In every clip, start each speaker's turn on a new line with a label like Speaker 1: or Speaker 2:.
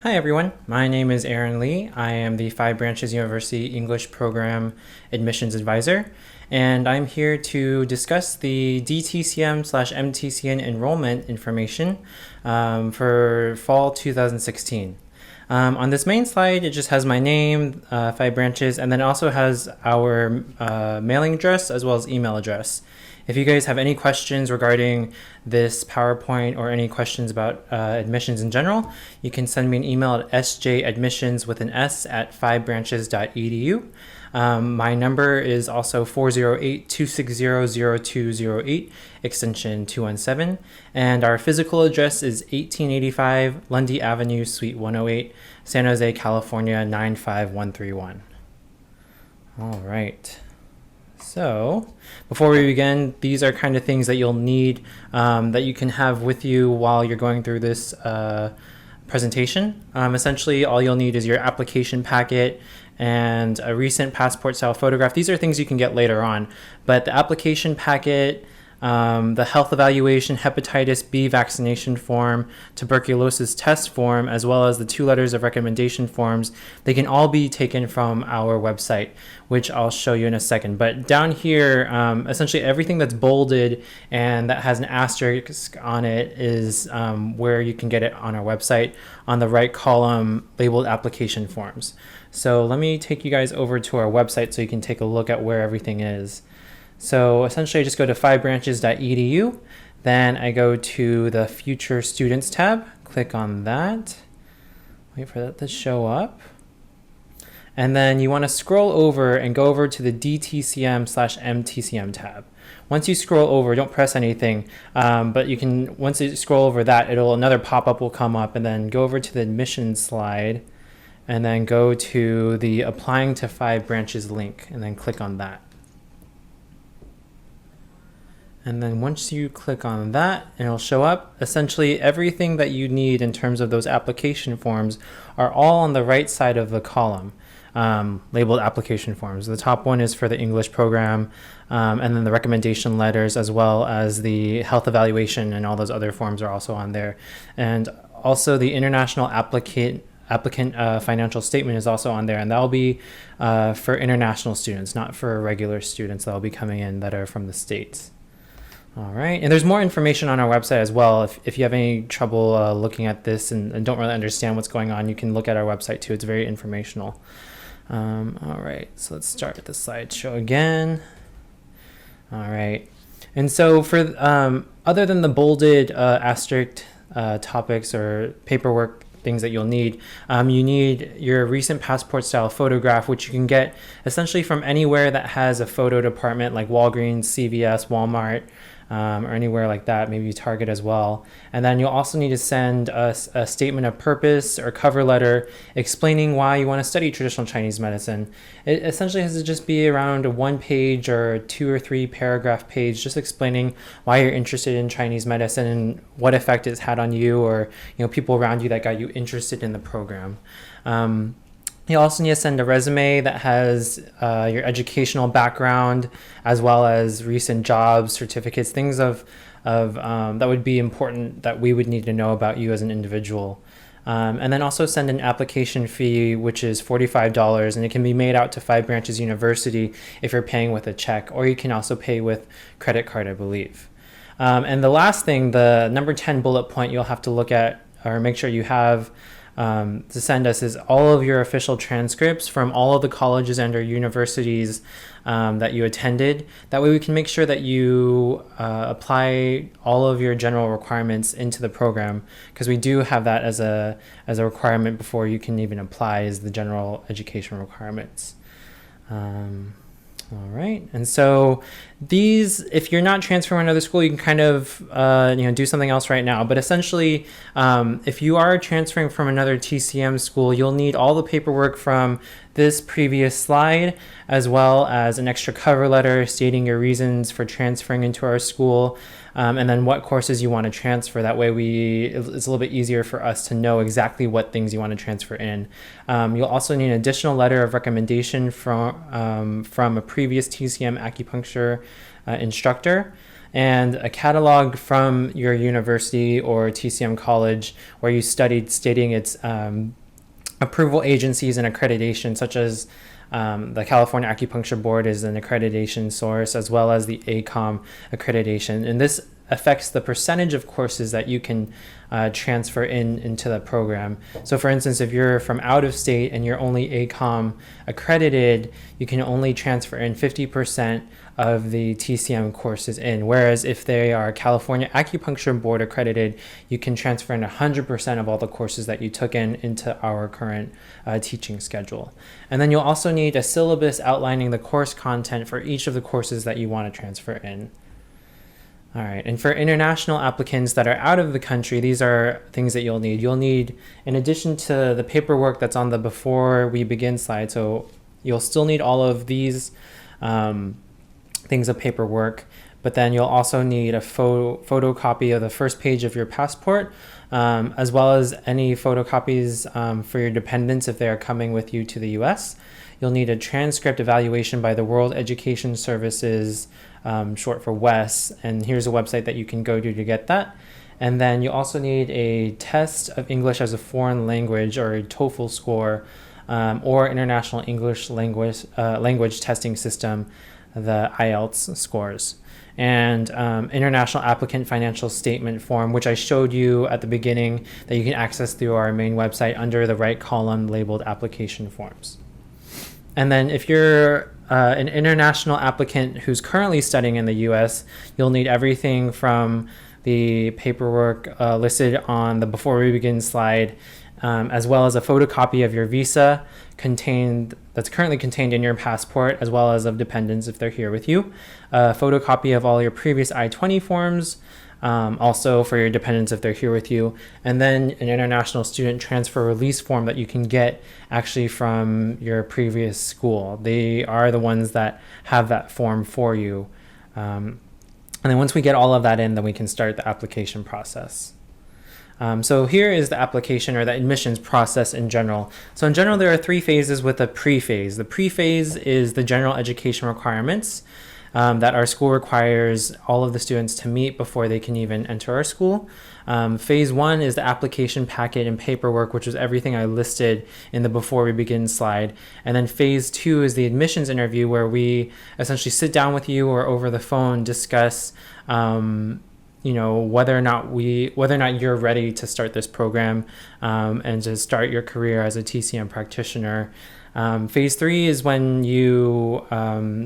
Speaker 1: Hi everyone, my name is Aaron Lee. I am the Five Branches University English Program Admissions Advisor, and I'm here to discuss the DTCM/MTCM enrollment information for fall 2016. On this main slide, it just has my name, Five Branches, and then it also has our mailing address as well as email address. If you guys have any questions regarding this PowerPoint or any questions about admissions in general, you can send me an email at sjadmissions with an s at fivebranches.edu. My number is also 408-260-0208, extension 217, and our physical address is 1885 Lundy Avenue, Suite 108, San Jose, California 95131. All right. So before we begin, these are kind of things that you'll need that you can have with you while you're going through this presentation. Essentially, all you'll need is your application packet and a recent passport style photograph. These are things you can get later on, but the application packet, the health evaluation, hepatitis B vaccination form, tuberculosis test form, as well as the 2 letters of recommendation forms, they can all be taken from our website, which I'll show you in a second. But down here, essentially everything that's bolded and that has an asterisk on it is where you can get it on our website on the right column labeled application forms. So let me take you guys over to our website so you can take a look at where everything is. So essentially I just go to fivebranches.edu, then I go to the Future Students tab, click on that, wait for that to show up, and then you want to scroll over and go over to the DTCM/MTCM tab. Once you scroll over, don't press anything, but you can, once you scroll over that, another pop-up will come up, and then go over to the admissions slide, and then go to the Applying to Five Branches link, and then click on that. And then once you click on that, it'll show up. Essentially, everything that you need in terms of those application forms are all on the right side of the column, labeled application forms. The top one is for the English program, and then the recommendation letters, as well as the health evaluation, and all those other forms are also on there. And also the international applicant financial statement is also on there, and that'll be for international students, not for regular students that'll be coming in that are from the States. All right, and there's more information on our website as well. If you have any trouble looking at this and don't really understand what's going on, you can look at our website too. It's very informational. All right, so let's start with the slideshow again. All right, and so for other than the bolded asterisk topics or paperwork things that you'll need, you need your recent passport style photograph, which you can get essentially from anywhere that has a photo department, like Walgreens, CVS, Walmart, or anywhere like that, maybe Target as well. And then you'll also need to send us a statement of purpose or cover letter explaining why you want to study traditional Chinese medicine. It essentially has to just be around a 1-page or 2 or 3 paragraph page, just explaining why you're interested in Chinese medicine and what effect it's had on you, or people around you that got you interested in the program. You also need to send a resume that has your educational background, as well as recent jobs, certificates, things of that would be important that we would need to know about you as an individual. And then also send an application fee, which is $45, and it can be made out to Five Branches University if you're paying with a check, or you can also pay with credit card, I believe. And the last thing, the number 10 bullet point you'll have to look at or make sure you have to send us is all of your official transcripts from all of the colleges and or universities that you attended. That way we can make sure that you apply all of your general requirements into the program, because we do have that as a requirement before you can even apply, is the general education requirements. All right, and so these, if you're not transferring to another school, you can kind of do something else right now. But essentially, if you are transferring from another TCM school, you'll need all the paperwork from this previous slide, as well as an extra cover letter stating your reasons for transferring into our school, and then what courses you want to transfer. That way it's a little bit easier for us to know exactly what things you want to transfer in. You'll also need an additional letter of recommendation from a previous TCM acupuncture instructor. and a catalog from your university or TCM college where you studied, stating its approval agencies and accreditation, such as the California Acupuncture Board is an accreditation source, as well as the ACOM accreditation. And this affects the percentage of courses that you can transfer into the program. So for instance, if you're from out of state and you're only ACOM accredited, you can only transfer in 50% of the TCM courses in. Whereas if they are California Acupuncture Board accredited, you can transfer in 100% of all the courses that you took into our current teaching schedule. And then you'll also need a syllabus outlining the course content for each of the courses that you want to transfer in. All right, and for international applicants that are out of the country, these are things that you'll need. You'll need, in addition to the paperwork that's on the before we begin slide, so you'll still need all of these things of paperwork, but then you'll also need a photocopy of the first page of your passport, as well as any photocopies for your dependents if they are coming with you to the US. You'll need a transcript evaluation by the World Education Services, short for WES, and here's a website that you can go to get that. And then you also need a test of English as a foreign language, or a TOEFL score, or International English Language Testing System, the IELTS scores. And international applicant financial statement form, which I showed you at the beginning, that you can access through our main website under the right column labeled application forms. And then if you're an international applicant who's currently studying in the US, you'll need everything from the paperwork listed on the before we begin slide, as well as a photocopy of your visa that's currently contained in your passport, as well as of dependents if they're here with you, a photocopy of all your previous I-20 forms, also for your dependents if they're here with you, and then an international student transfer release form that you can get actually from your previous school. They are the ones that have that form for you. And then once we get all of that in, then we can start the application process. So here is the application or the admissions process in general. So in general, there are 3 phases with a pre-phase. The pre-phase is the general education requirements that our school requires all of the students to meet before they can even enter our school. Phase 1 is the application packet and paperwork, which is everything I listed in the before we begin slide. And then phase 2 is the admissions interview, where we essentially sit down with you or over the phone discuss whether or not you're ready to start this program and to start your career as a TCM practitioner. Phase 3 is when you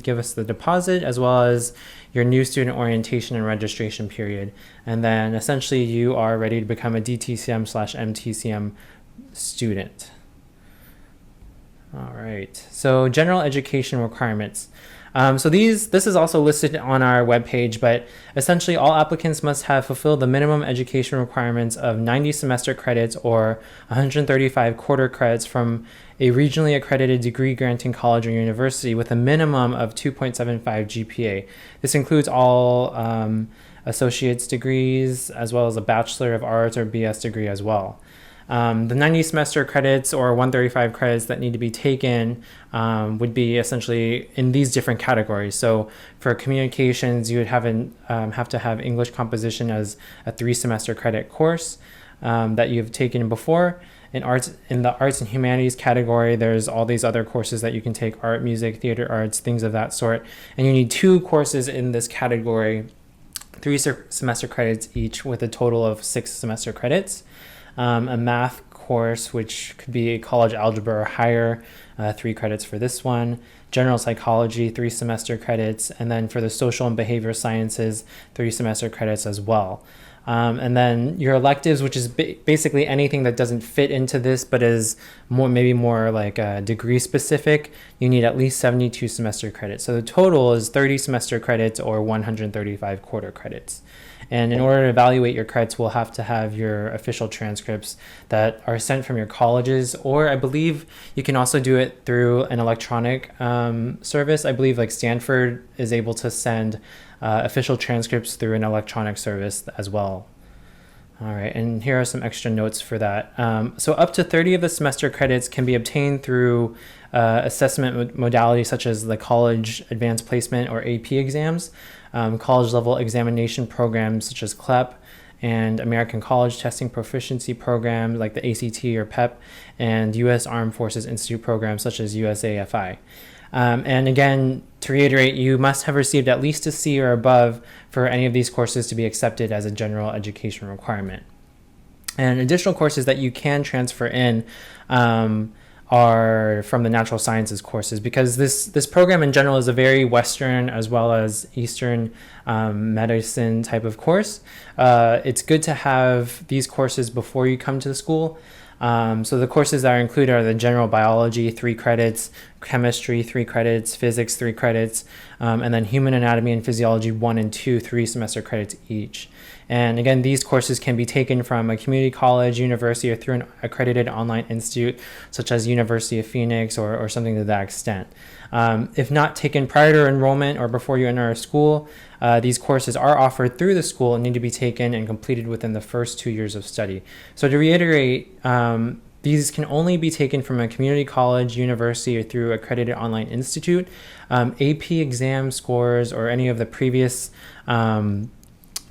Speaker 1: give us the deposit, as well as your new student orientation and registration period. And then essentially you are ready to become a DTCM/MTCM student. All right, so general education requirements. So this is also listed on our webpage, but essentially all applicants must have fulfilled the minimum education requirements of 90 semester credits or 135 quarter credits from a regionally accredited degree granting college or university with a minimum of 2.75 GPA. This includes all associate's degrees, as well as a Bachelor of Arts or BS degree as well. The 90 semester credits or 135 credits that need to be taken would be essentially in these different categories. So for communications, you would have to have English composition as a 3 semester credit course that you've taken before. In the arts and humanities category, there's all these other courses that you can take: art, music, theater arts, things of that sort. And you need 2 courses in this category, 3 semester credits each, with a total of 6 semester credits. A math course, which could be a college algebra or higher, 3 credits for this one. General psychology, 3 semester credits. And then for the social and behavioral sciences, 3 semester credits as well. And then your electives, which is basically anything that doesn't fit into this, but is maybe more like degree specific, you need at least 72 semester credits. So the total is 30 semester credits or 135 quarter credits. And in order to evaluate your credits, we'll have to have your official transcripts that are sent from your colleges, or I believe you can also do it through an electronic service. I believe like Stanford is able to send official transcripts through an electronic service as well. All right, and here are some extra notes for that. So up to 30 of the semester credits can be obtained through assessment modalities such as the College Advanced Placement or AP exams, college level examination programs such as CLEP, and American College Testing Proficiency programs like the ACT or PEP, and U.S. Armed Forces Institute programs such as USAFI. And again, to reiterate, you must have received at least a C or above for any of these courses to be accepted as a general education requirement. And additional courses that you can transfer in are from the natural sciences courses, because this program in general is a very Western as well as Eastern medicine type of course. It's good to have these courses before you come to the school. So the courses that are included are the general biology, 3 credits, chemistry, 3 credits, physics, 3 credits, and then human anatomy and physiology, 1 and 2, 3 semester credits each. And again, these courses can be taken from a community college, university, or through an accredited online institute, such as University of Phoenix or something to that extent. If not taken prior to enrollment or before you enter a school, these courses are offered through the school and need to be taken and completed within the first 2 years of study. So to reiterate, these can only be taken from a community college, university, or through accredited online institute. AP exam scores or any of the previous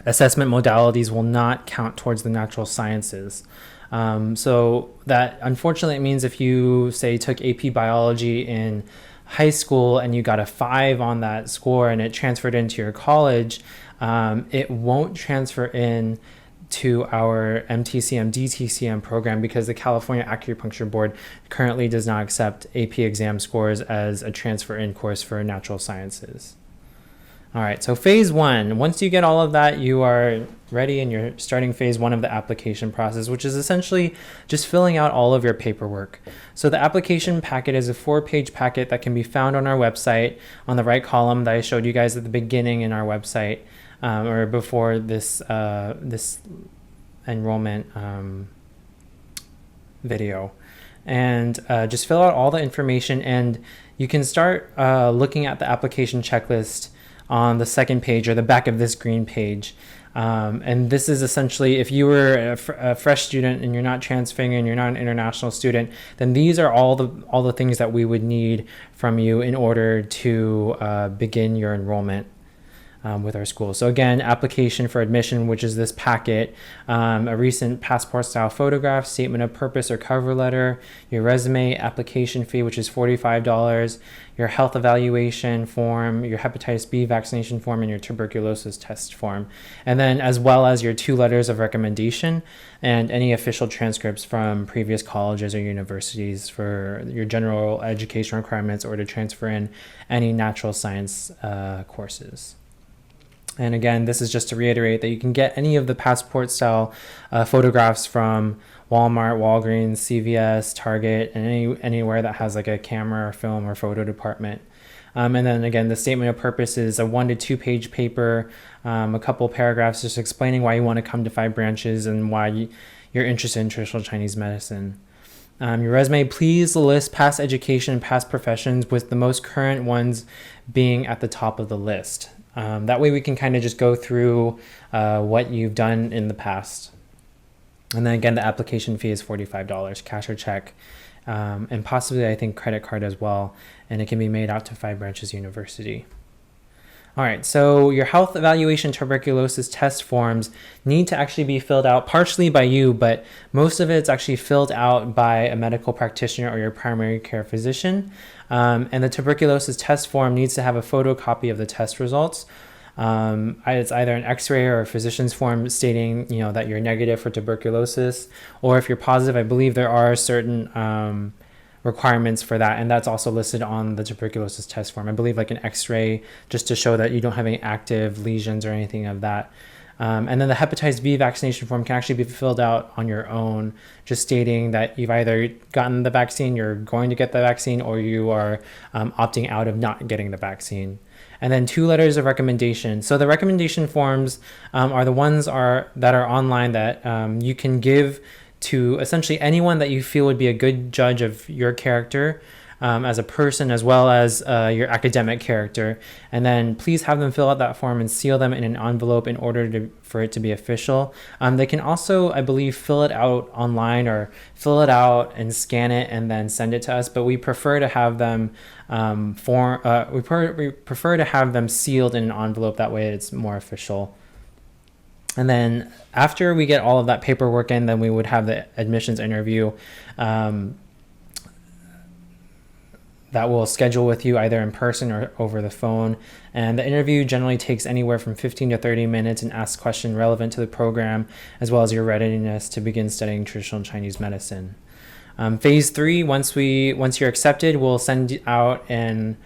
Speaker 1: assessment modalities will not count towards the natural sciences. So that unfortunately means if you say took AP biology in high school and you got a 5 on that score and it transferred into your college, it won't transfer in to our MTCM DTCM program because the California Acupuncture Board currently does not accept AP exam scores as a transfer in course for natural sciences. All right, so phase 1, once you get all of that, you are ready and you're starting phase 1 of the application process, which is essentially just filling out all of your paperwork. So the application packet is a 4-page packet that can be found on our website on the right column that I showed you guys at the beginning in our website, or before this this enrollment video. And just fill out all the information, and you can start looking at the application checklist on the second page or the back of this green page. And this is essentially, if you were a fresh student and you're not transferring and you're not an international student, then these are all the things that we would need from you in order to begin your enrollment with our school. So again, application for admission, which is this packet, a recent passport style photograph, statement of purpose or cover letter, your resume, application fee, which is $45, your health evaluation form, your hepatitis B vaccination form, and your tuberculosis test form. And then as well as your 2 letters of recommendation and any official transcripts from previous colleges or universities for your general education requirements or to transfer in any natural science courses. And again, this is just to reiterate that you can get any of the passport style photographs from Walmart, Walgreens, CVS, Target, and anywhere that has like a camera or film or photo department. And then again, the statement of purpose is a 1 to 2 page paper, a couple paragraphs just explaining why you want to come to 5 branches and why you're interested in traditional Chinese medicine. Your resume, please list past education and past professions, with the most current ones being at the top of the list. That way we can kind of just go through what you've done in the past. And then again, the application fee is $45, cash or check, and possibly I think credit card as well. And it can be made out to 5 Branches University. All right, so your health evaluation tuberculosis test forms need to actually be filled out partially by you, but most of it's actually filled out by a medical practitioner or your primary care physician. And the tuberculosis test form needs to have a photocopy of the test results. It's either an x-ray or a physician's form stating, that you're negative for tuberculosis, or if you're positive, I believe there are certain requirements for that, and that's also listed on the tuberculosis test form. I believe like an x-ray just to show that you don't have any active lesions or anything of that. And then the hepatitis B vaccination form can actually be filled out on your own, just stating that you've either gotten the vaccine, you're going to get the vaccine, or you are opting out of not getting the vaccine. And then 2 letters of recommendation. So the recommendation forms are the ones that are online that you can give to essentially anyone that you feel would be a good judge of your character as a person, as well as your academic character. And then please have them fill out that form and seal them in an envelope in order for it to be official. They can also, I believe, fill it out online or fill it out and scan it and then send it to us. But we prefer to have them we prefer to have them sealed in an envelope. That way it's more official. And then after we get all of that paperwork in, then we would have the admissions interview that we'll schedule with you either in person or over the phone. And the interview generally takes anywhere from 15 to 30 minutes and asks questions relevant to the program, as well as your readiness to begin studying traditional Chinese medicine. Phase 3, once you're accepted, we'll send out a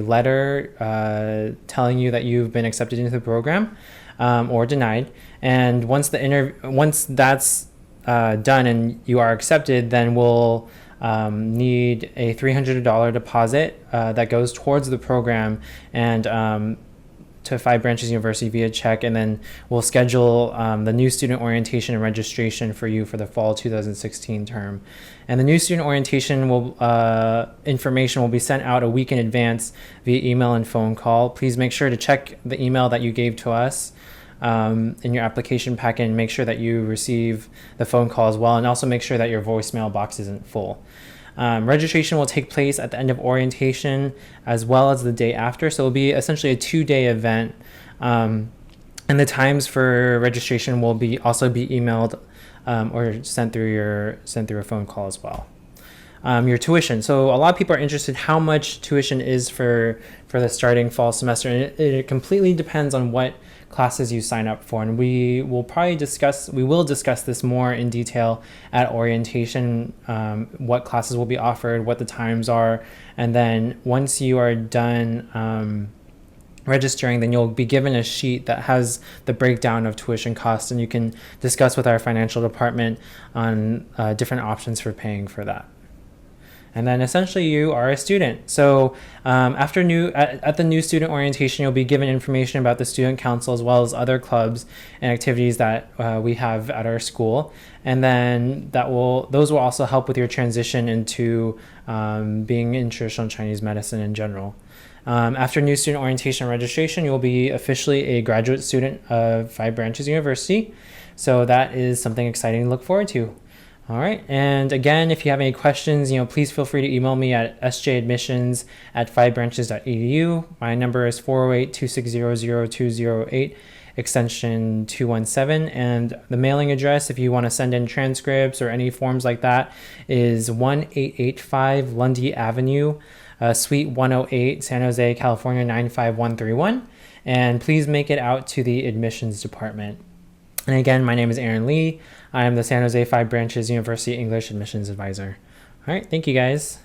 Speaker 1: letter telling you that you've been accepted into the program or denied. And once that's done and you are accepted, then we'll need a $300 deposit that goes towards the program and to Five Branches University via check, and then we'll schedule the new student orientation and registration for you for the fall 2016 term. And the new student orientation information will be sent out a week in advance via email and phone call. Please make sure to check the email that you gave to us in your application packet and make sure that you receive the phone call as well, and also make sure that your voicemail box isn't full. Registration will take place at the end of orientation as well as the day after, so it'll be essentially a 2-day event, and the times for registration will also be emailed or sent through a phone call as well. Your tuition. So a lot of people are interested how much tuition is for the starting fall semester, and it completely depends on what classes you sign up for, and we will discuss this more in detail at orientation, what classes will be offered, what the times are, and then once you are done registering, then you'll be given a sheet that has the breakdown of tuition costs, and you can discuss with our financial department on different options for paying for that. And then essentially you are a student. So at the new student orientation, you'll be given information about the student council as well as other clubs and activities that we have at our school. And then those will also help with your transition into being in traditional Chinese medicine in general. After new student orientation and registration, you'll be officially a graduate student of Five Branches University. So that is something exciting to look forward to. All right. And again, if you have any questions, please feel free to email me at sjadmissions@fivebranches.edu. My number is 408-260-0208, extension 217. And the mailing address, if you want to send in transcripts or any forms like that, is 1885 Lundy Avenue, Suite 108, San Jose, California 95131. And please make it out to the admissions department. And again, my name is Aaron Lee. I am the San Jose Five Branches University English Admissions Advisor. All right, thank you guys.